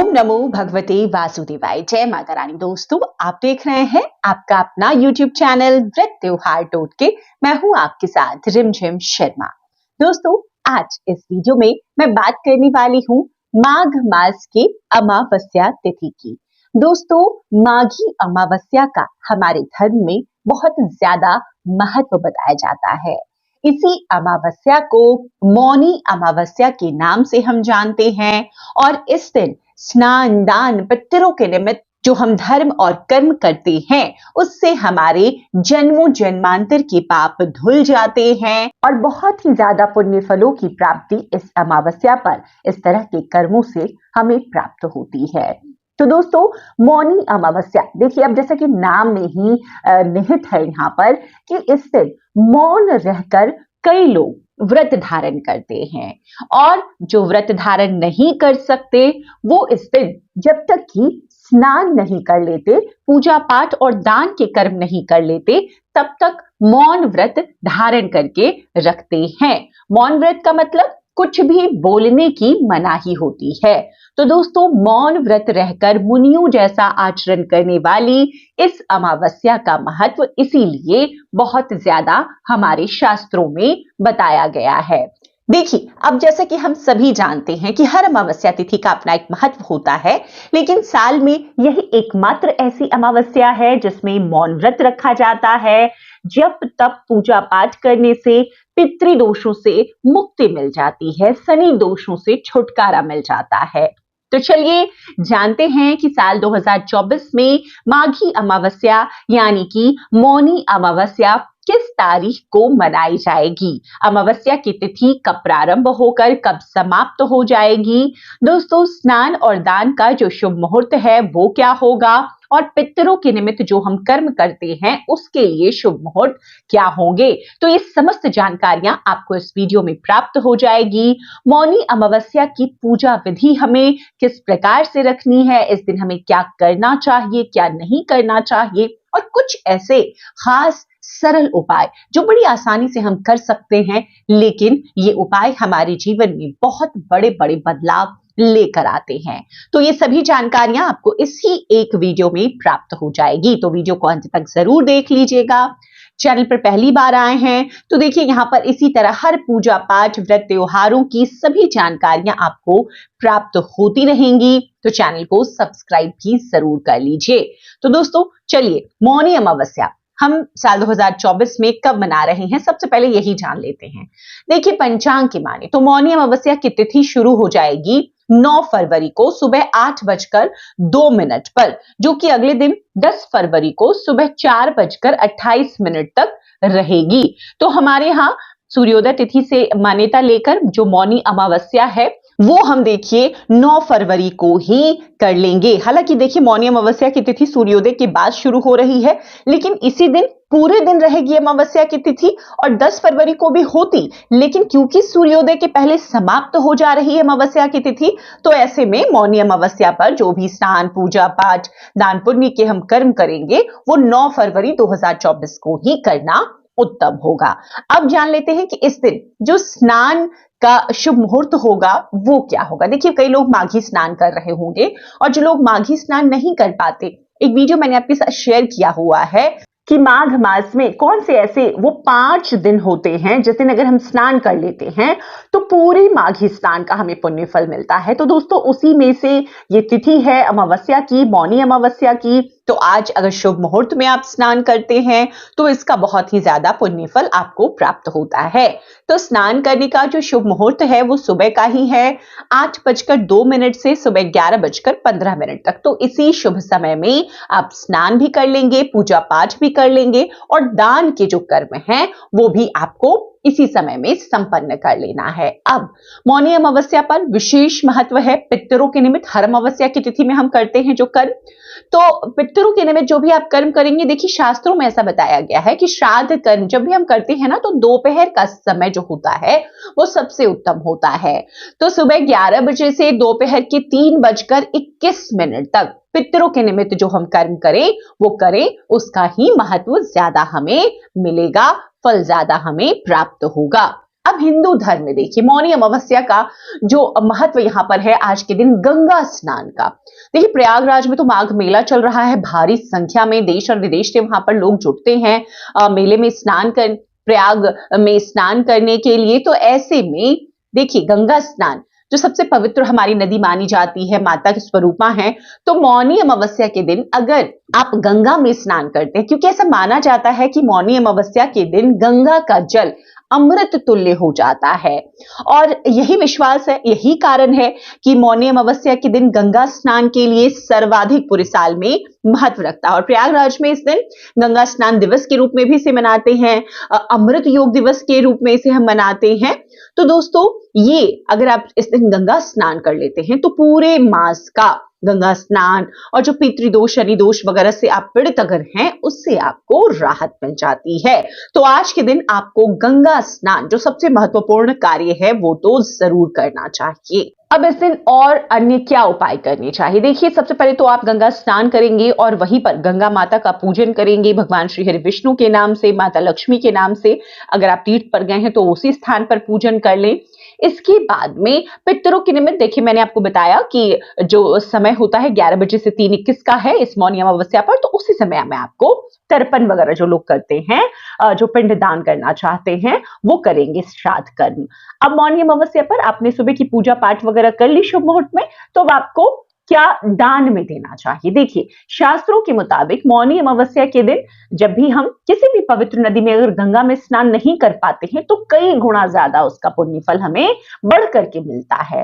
ओम नमो भगवते वासुदेवाय। जय माता रानी। दोस्तों, आप देख रहे हैं आपका अपना YouTube चैनल व्रत त्योहार टोटके। मैं हूं आपके साथ रिमझिम शर्मा। दोस्तों, आज इस वीडियो में मैं बात करने वाली हूं माघ मास की अमावस्या तिथि की। दोस्तों, माघी अमावस्या का हमारे धर्म में बहुत ज्यादा महत्व बताया जाता है। इसी अमावस्या को मौनी अमावस्या के नाम से हम जानते हैं और इस दिन स्नान दान पितरों के निमित्त जो हम धर्म और कर्म करते हैं उससे हमारे जन्मों जन्मांतर के पाप धुल जाते हैं और बहुत ही ज्यादा पुण्य फलों की प्राप्ति इस अमावस्या पर इस तरह के कर्मों से हमें प्राप्त होती है। तो दोस्तों, मौनी अमावस्या देखिए, अब जैसा कि नाम में ही निहित है यहाँ पर कि इस दिन मौन रहकर कई लोग व्रत धारण करते हैं और जो व्रत धारण नहीं कर सकते वो इस दिन जब तक कि स्नान नहीं कर लेते, पूजा पाठ और दान के कर्म नहीं कर लेते, तब तक मौन व्रत धारण करके रखते हैं। मौन व्रत का मतलब कुछ भी बोलने की मनाही होती है। तो दोस्तों, मौन व्रत रहकर मुनियों जैसा आचरण करने वाली इस अमावस्या का महत्व इसीलिए बहुत ज्यादा हमारे शास्त्रों में बताया गया है। देखिए, अब जैसे कि हम सभी जानते हैं कि हर अमावस्या तिथि का अपना एक महत्व होता है, लेकिन साल में यही एकमात्र ऐसी अमावस्या है जिसमें मौन व्रत रखा जाता है। जब तब पूजा पाठ करने से पितृदोषों से मुक्ति मिल जाती है, शनि दोषों से छुटकारा मिल जाता है। तो चलिए जानते हैं कि साल 2024 में माघी अमावस्या यानी कि मौनी अमावस्या किस तारीख को मनाई जाएगी, अमावस्या की तिथि कब प्रारंभ होकर कब समाप्त हो जाएगी। दोस्तों, स्नान और दान का जो शुभ मुहूर्त है वो क्या होगा और पितरों के निमित्त जो हम कर्म करते हैं उसके लिए शुभ मुहूर्त क्या होंगे, तो ये समस्त जानकारियां आपको इस वीडियो में प्राप्त हो जाएगी। मौनी अमावस्या की पूजा विधि हमें किस प्रकार से रखनी है, इस दिन हमें क्या करना चाहिए क्या नहीं करना चाहिए, और कुछ ऐसे खास सरल उपाय जो बड़ी आसानी से हम कर सकते हैं, लेकिन ये उपाय हमारे जीवन में बहुत बड़े बड़े बदलाव लेकर आते हैं। तो ये सभी जानकारियां आपको इसी एक वीडियो में प्राप्त हो जाएगी, तो वीडियो को अंत तक जरूर देख लीजिएगा। चैनल पर पहली बार आए हैं तो देखिए, यहाँ पर इसी तरह हर पूजा पाठ व्रत त्योहारों की सभी जानकारियां आपको प्राप्त होती रहेंगी, तो चैनल को सब्सक्राइब भी जरूर कर लीजिए। तो दोस्तों, चलिए मौनी अमावस्या हम साल 2024 में कब मना रहे हैं, सबसे पहले यही जान लेते हैं। देखिए, पंचांग की माने तो मौनी अमावस्या की तिथि शुरू हो जाएगी 9 फरवरी को सुबह 8:02 पर, जो कि अगले दिन 10 फरवरी को सुबह 4:28 तक रहेगी। तो हमारे यहाँ सूर्योदय तिथि से मान्यता लेकर जो मौनी अमावस्या है वो हम देखिए 9 फरवरी को ही कर लेंगे। हालांकि देखिए, मौनी अमावस्या की तिथि सूर्योदय के बाद शुरू हो रही है, लेकिन इसी दिन पूरे दिन रहेगी अमावस्या की तिथि और 10 फरवरी को भी होती, लेकिन क्योंकि सूर्योदय के पहले समाप्त हो जा रही है अमावस्या की तिथि, तो ऐसे में मौनी अमावस्या पर जो भी स्नान पूजा पाठ दान पुण्य के हम कर्म करेंगे वो 9 फरवरी 2024 को ही करना उत्तम होगा। अब जान लेते हैं कि इस दिन जो स्नान का शुभ मुहूर्त होगा वो क्या होगा। देखिए, कई लोग माघी स्नान कर रहे होंगे और जो लोग माघी स्नान नहीं कर पाते, एक वीडियो मैंने आपके साथ शेयर किया हुआ है कि माघ मास में कौन से ऐसे वो 5 दिन होते हैं जिस दिन अगर हम स्नान कर लेते हैं तो पूरी माघी स्नान का हमें पुण्य फल मिलता है। तो दोस्तों, उसी में से ये तिथि है अमावस्या की, मौनी अमावस्या की। तो आज अगर शुभ मुहूर्त में आप स्नान करते हैं तो इसका बहुत ही ज्यादा पुण्य फल आपको प्राप्त होता है। तो स्नान करने का जो शुभ मुहूर्त है वो सुबह का ही है, 8:02 से सुबह 11:15 तक। तो इसी शुभ समय में आप स्नान भी कर लेंगे, पूजा पाठ भी कर लेंगे और दान के जो कर्म हैं वो भी आपको इसी समय में संपन्न कर लेना है। अब मौनी अमावस्या पर विशेष महत्व है पितरों के निमित्त। हर अमावस्या की तिथि में हम करते हैं जो कर्म, तो पितरों के निमित्त जो भी आप कर्म करेंगे, देखिए शास्त्रों में ऐसा बताया गया है कि श्राद्ध कर्म जब भी हम करते हैं ना तो दोपहर का समय जो होता है वो सबसे उत्तम होता है। तो सुबह 11 बजे से दोपहर के 3:21 तक पितरों के निमित्त जो हम कर्म करें वो करें, उसका ही महत्व ज्यादा हमें मिलेगा, फल ज्यादा हमें प्राप्त होगा। अब हिंदू धर्म में देखिए मौनी अमावस्या का जो महत्व यहाँ पर है आज के दिन गंगा स्नान का। देखिए प्रयागराज में तो माघ मेला चल रहा है, भारी संख्या में देश और विदेश से वहां पर लोग जुटते हैं मेले में स्नान कर प्रयाग में स्नान करने के लिए। तो ऐसे में देखिए गंगा स्नान जो सबसे पवित्र हमारी नदी मानी जाती है, माता के स्वरूपा है, तो मौनी अमावस्या के दिन अगर आप गंगा में स्नान करते हैं, क्योंकि ऐसा माना जाता है कि मौनी अमावस्या के दिन गंगा का जल अमृत तुल्य हो जाता है और यही विश्वास है, यही कारण है कि मौनी अमावस्या के दिन गंगा स्नान के लिए सर्वाधिक पूरे साल में महत्व रखता है। और प्रयागराज में इस दिन गंगा स्नान दिवस के रूप में भी इसे मनाते हैं, अमृत योग दिवस के रूप में इसे हम मनाते हैं। तो दोस्तों ये अगर आप इस दिन गंगा स्नान कर लेते हैं तो पूरे मास का गंगा स्नान और जो पितृदोष शनि दोष वगैरह से आप पीड़ित अगर हैं उससे आपको राहत मिल जाती है। तो आज के दिन आपको गंगा स्नान जो सबसे महत्वपूर्ण कार्य है वो तो जरूर करना चाहिए। अब इस दिन और अन्य क्या उपाय करने चाहिए? देखिए सबसे पहले तो आप गंगा स्नान करेंगे और वहीं पर गंगा माता का पूजन करेंगे भगवान श्री हरि विष्णु के नाम से, माता लक्ष्मी के नाम से। अगर आप तीर्थ पर गए हैं तो उसी स्थान पर पूजन कर लें। इसके बाद में पितरों के निमित्त देखिए मैंने आपको बताया कि जो समय होता है 11 बजे से 3:21 का है इस मौनी अमावस्या पर, तो उसी समय में आपको तर्पण वगैरह जो लोग करते हैं, जो पिंड दान करना चाहते हैं वो करेंगे श्राद्ध कर्म। अब मौनी अमावस्या पर आपने सुबह की पूजा पाठ वगैरह कर ली शुभ मुहूर्त में, तो अब आपको क्या दान में देना चाहिए? देखिए शास्त्रों के मुताबिक मौनी अमावस्या के दिन जब भी हम किसी भी पवित्र नदी में अगर गंगा में स्नान नहीं कर पाते हैं तो कई गुना ज्यादा उसका पुण्य फल हमें बढ़ करके मिलता है।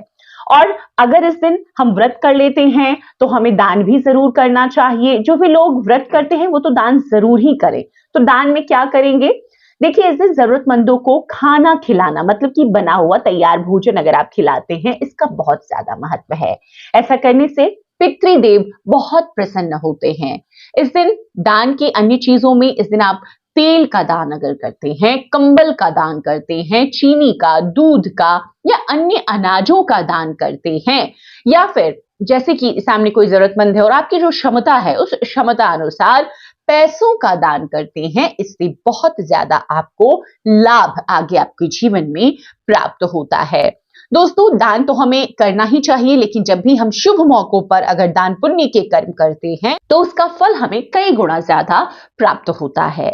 और अगर इस दिन हम व्रत कर लेते हैं तो हमें दान भी जरूर करना चाहिए। जो भी लोग व्रत करते हैं वो तो दान जरूर ही करें। तो दान में क्या करेंगे? देखिए इस दिन जरूरतमंदों को खाना खिलाना, मतलब कि बना हुआ तैयार भोजन अगर आप खिलाते हैं, इसका बहुत ज्यादा महत्व है। ऐसा करने से पितृदेव बहुत प्रसन्न होते हैं। इस दिन दान की अन्य चीजों में इस दिन आप तेल का दान अगर करते हैं, कंबल का दान करते हैं, चीनी का, दूध का या अन्य अनाजों का दान करते हैं, या फिर जैसे कि सामने कोई जरूरतमंद है और आपकी जो क्षमता है उस क्षमता अनुसार पैसों का दान करते हैं, इससे बहुत ज्यादा आपको लाभ आगे आपके जीवन में प्राप्त होता है। दोस्तों दान तो हमें करना ही चाहिए, लेकिन जब भी हम शुभ मौकों पर अगर दान पुण्य के कर्म करते हैं तो उसका फल हमें कई गुना ज्यादा प्राप्त होता है।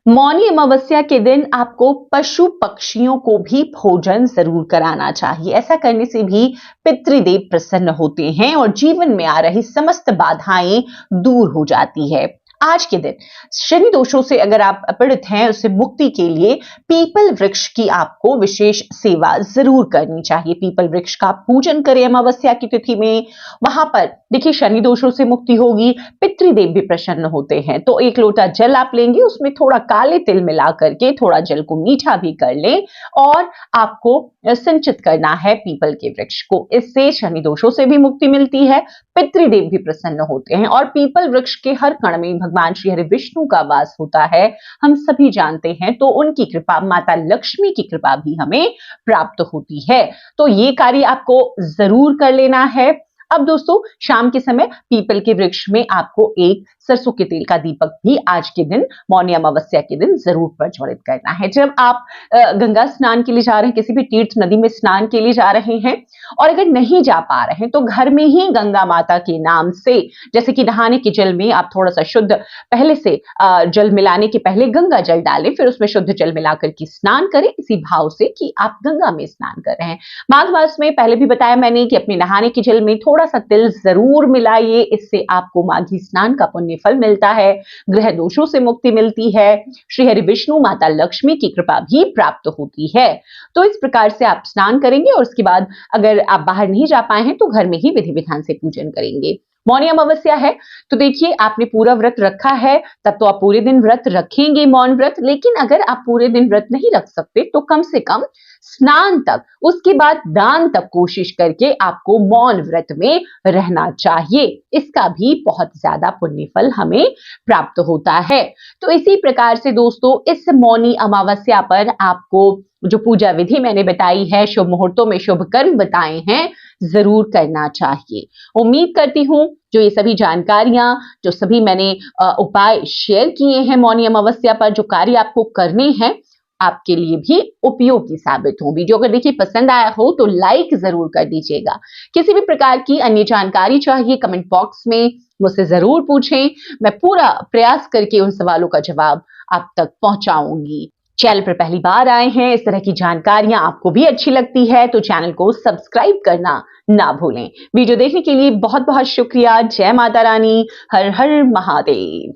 मौनी अमावस्या के दिन आपको पशु पक्षियों को भी भोजन जरूर कराना चाहिए। ऐसा करने से भी पितृदेव प्रसन्न होते हैं और जीवन में आ रही समस्त बाधाएं दूर हो जाती है। आज के दिन शनि दोषों से अगर आप पीड़ित हैं उससे मुक्ति के लिए पीपल वृक्ष की आपको विशेष सेवा जरूर करनी चाहिए। पीपल वृक्ष का पूजन करें अमावस्या की तिथि में। वहां पर देखिए शनि दोषों से मुक्ति होगी, पितृदेव भी प्रसन्न होते हैं। तो एक लोटा जल आप लेंगे, उसमें थोड़ा काले तिल मिला करके थोड़ा जल को मीठा भी कर लें और आपको सिंचित करना है पीपल के वृक्ष को। इससे शनि दोषों से भी मुक्ति मिलती है, पितृदेव भी प्रसन्न होते हैं और पीपल वृक्ष के हर कण में भगवान श्री हरि विष्णु का वास होता है, हम सभी जानते हैं। तो उनकी कृपा, माता लक्ष्मी की कृपा भी हमें प्राप्त होती है। तो ये कार्य आपको जरूर कर लेना है। अब दोस्तों शाम के समय पीपल के वृक्ष में आपको एक सरसों के तेल का दीपक भी आज के दिन मौनी अमावस्या के दिन जरूर प्रज्वलित करना है। जब आप गंगा स्नान के लिए जा रहे हैं, किसी भी तीर्थ नदी में स्नान के लिए जा रहे हैं और अगर नहीं जा पा रहे हैं तो घर में ही गंगा माता के नाम से, जैसे कि नहाने के जल में आप थोड़ा सा शुद्ध पहले से जल मिलाने के पहले गंगा जल डालें, फिर उसमें शुद्ध जल मिलाकर के स्नान करें, इसी भाव से कि आप गंगा में स्नान कर रहे हैं। माघ मास में पहले भी बताया मैंने कि अपने नहाने के जल में थोड़ा सा तिल जरूर मिलाइए, इससे आपको माघी स्नान का पुण्य फल मिलता है, ग्रह दोषों से मुक्ति मिलती है, श्री हरि विष्णु माता लक्ष्मी की कृपा भी प्राप्त होती है। तो इस प्रकार से आप स्नान करेंगे और उसके बाद अगर आप बाहर नहीं जा पाए हैं तो घर में ही विधि विधान से पूजन करेंगे। मौनी अमावस्या है तो देखिए आपने पूरा व्रत रखा है तब तो आप पूरे दिन व्रत रखेंगे, मौन व्रत। लेकिन अगर आप पूरे दिन व्रत नहीं रख सकते तो कम से कम स्नान तक, उसके बाद दान तक कोशिश करके आपको मौन व्रत में रहना चाहिए। इसका भी बहुत ज्यादा पुण्य फल हमें प्राप्त होता है। तो इसी प्रकार से दोस्तों इस मौनी अमावस्या पर आपको जो पूजा विधि मैंने बताई है, शुभ मुहूर्तों में शुभ कर्म बताए हैं, जरूर करना चाहिए। उम्मीद करती हूं जो ये सभी जानकारियां, जो सभी मैंने उपाय शेयर किए हैं मौनी अमावस्या पर जो कार्य आपको करने हैं आपके लिए भी उपयोगी साबित हो। वीडियो अगर देखिए पसंद आया हो तो लाइक जरूर कर दीजिएगा। किसी भी प्रकार की अन्य जानकारी चाहिए कमेंट बॉक्स में मुझसे जरूर पूछें, मैं पूरा प्रयास करके उन सवालों का जवाब आप तक पहुंचाऊंगी। चैनल पर पहली बार आए हैं, इस तरह की जानकारियां आपको भी अच्छी लगती है तो चैनल को सब्सक्राइब करना ना भूलें। वीडियो देखने के लिए बहुत बहुत शुक्रिया। जय माता रानी, हर हर महादेव।